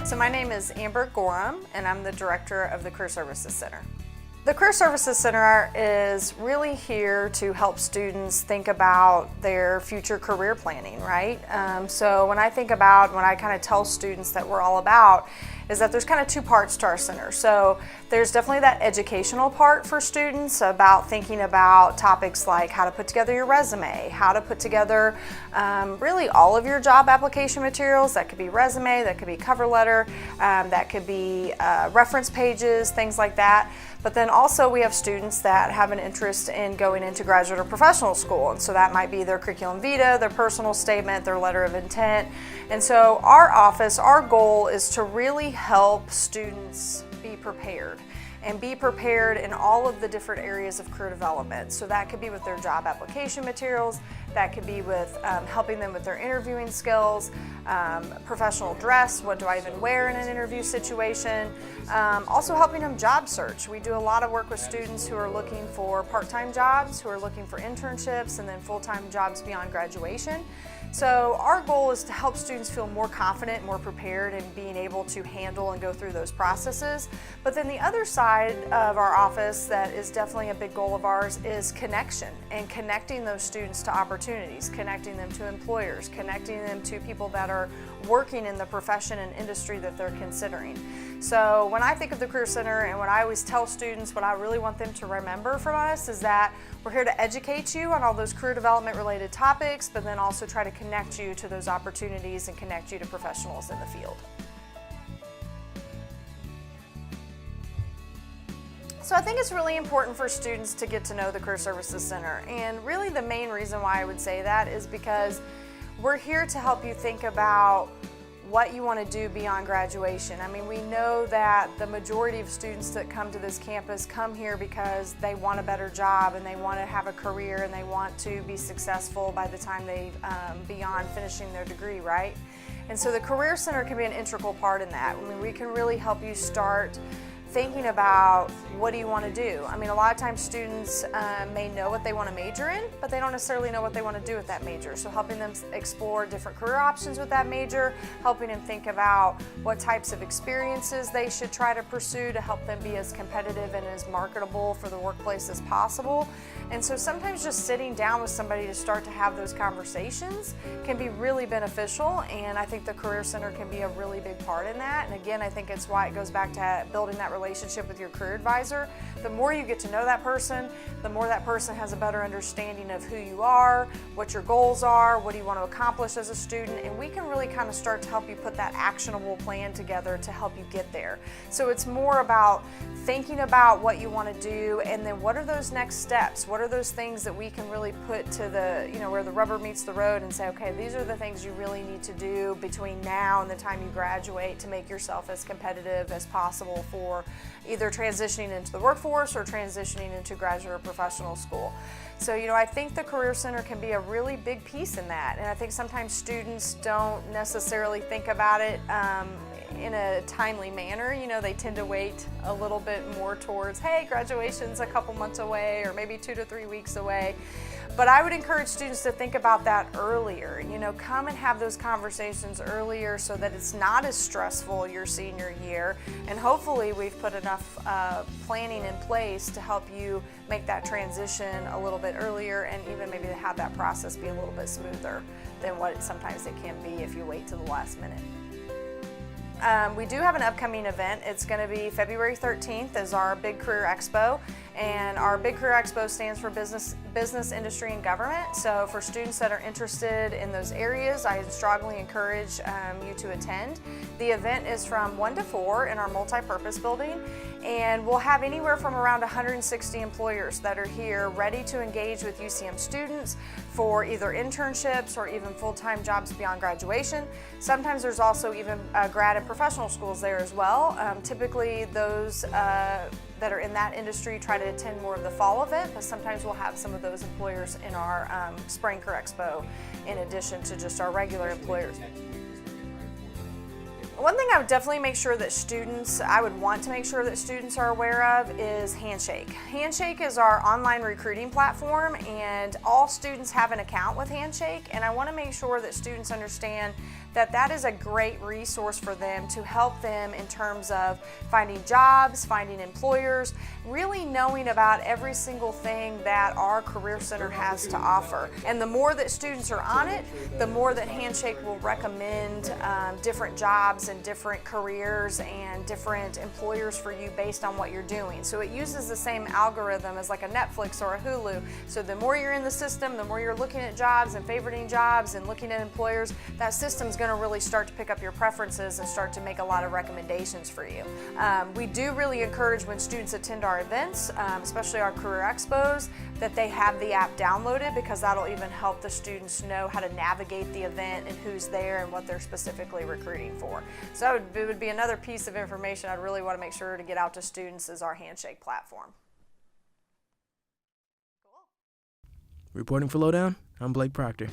So my name is Amber Gorham, and I'm the director of the Career Services Center. The Career Services Center is really here to help students think about their future career planning, right? So when I kind of tell students that we're all about, is that there's kind of two parts to our center. So there's definitely that educational part for students about thinking about topics like how to put together your resume, how to put together really all of your job application materials. That could be resume, that could be cover letter, that could be reference pages, things like that. But then also we have students that have an interest in going into graduate or professional school. And so that might be their curriculum vitae, their personal statement, their letter of intent. And so our office, our goal is to really help students be prepared. And be prepared in all of the different areas of career development. So that could be with their job application materials, that could be with helping them with their interviewing skills, professional dress, what do I even wear in an interview situation, also helping them job search. We do a lot of work with students who are looking for part-time jobs, who are looking for internships, and then full-time jobs beyond graduation. So our goal is to help students feel more confident, more prepared in being able to handle and go through those processes. But then the other side of our office that is definitely a big goal of ours is connection, and connecting those students to opportunities, connecting them to employers, connecting them to people that are working in the profession and industry that they're considering. So when I think of the Career Center, and what I always tell students, what I really want them to remember from us is that we're here to educate you on all those career development related topics, but then also try to connect you to those opportunities and connect you to professionals in the field. So I think it's really important for students to get to know the Career Services Center, and really the main reason why I would say that is because we're here to help you think about what you want to do beyond graduation. I mean, we know that the majority of students that come to this campus come here because they want a better job and they want to have a career and they want to be successful by the time they beyond finishing their degree, right? And so the Career Center can be an integral part in that. I mean, we can really help you start thinking about what do you want to do. I mean, a lot of times students may know what they want to major in, but they don't necessarily know what they want to do with that major. So helping them explore different career options with that major, helping them think about what types of experiences they should try to pursue to help them be as competitive and as marketable for the workplace as possible. And so sometimes just sitting down with somebody to start to have those conversations can be really beneficial, and I think the Career Center can be a really big part in that. And again, I think it's why it goes back to building that relationship with your career advisor. The more you get to know that person, the more that person has a better understanding of who you are, what your goals are, what do you want to accomplish as a student, and we can really kind of start to help you put that actionable plan together to help you get there. So it's more about thinking about what you want to do, and then what are those next steps? What are those things that we can really put to the, where the rubber meets the road and say, okay, these are the things you really need to do between now and the time you graduate to make yourself as competitive as possible for either transitioning into the workforce or transitioning into graduate or professional school. So, I think the Career Center can be a really big piece in that, and I think sometimes students don't necessarily think about it in a timely manner. They tend to wait a little bit more towards, hey, graduation's a couple months away or maybe 2 to 3 weeks away. But I would encourage students to think about that earlier. Come and have those conversations earlier so that it's not as stressful your senior year. And hopefully we've put enough planning in place to help you make that transition a little bit earlier, and even maybe to have that process be a little bit smoother than what sometimes it can be if you wait to the last minute. We do have an upcoming event. It's going to be February 13th is our Big Career Expo, and our Big Career Expo stands for business, industry, and government. So for students that are interested in those areas, I strongly encourage you to attend. The event is from 1 to 4 in our multi-purpose building, and we'll have anywhere from around 160 employers that are here ready to engage with UCM students for either internships or even full-time jobs beyond graduation. Sometimes there's also even grad and professional schools there as well. Typically those that are in that industry try to attend more of the fall event, but sometimes we'll have some of those employers in our Spring Career Expo in addition to just our regular employers. One thing I would definitely make sure that I would want to make sure that students are aware of is Handshake. Handshake is our online recruiting platform, and all students have an account with Handshake, and I want to make sure that students understand that that is a great resource for them to help them in terms of finding jobs, finding employers, really knowing about every single thing that our Career Center has to offer. And the more that students are on it, the more that Handshake will recommend different jobs and different careers and different employers for you based on what you're doing. So it uses the same algorithm as like a Netflix or a Hulu. So the more you're in the system, the more you're looking at jobs and favoriting jobs and looking at employers, that system's going to really start to pick up your preferences and start to make a lot of recommendations for you. We do really encourage when students attend our events, especially our career expos, that they have the app downloaded, because that'll even help the students know how to navigate the event and who's there and what they're specifically recruiting for. So it would be another piece of information I'd really want to make sure to get out to students is our Handshake platform. Reporting for Lowdown, I'm Blake Proctor.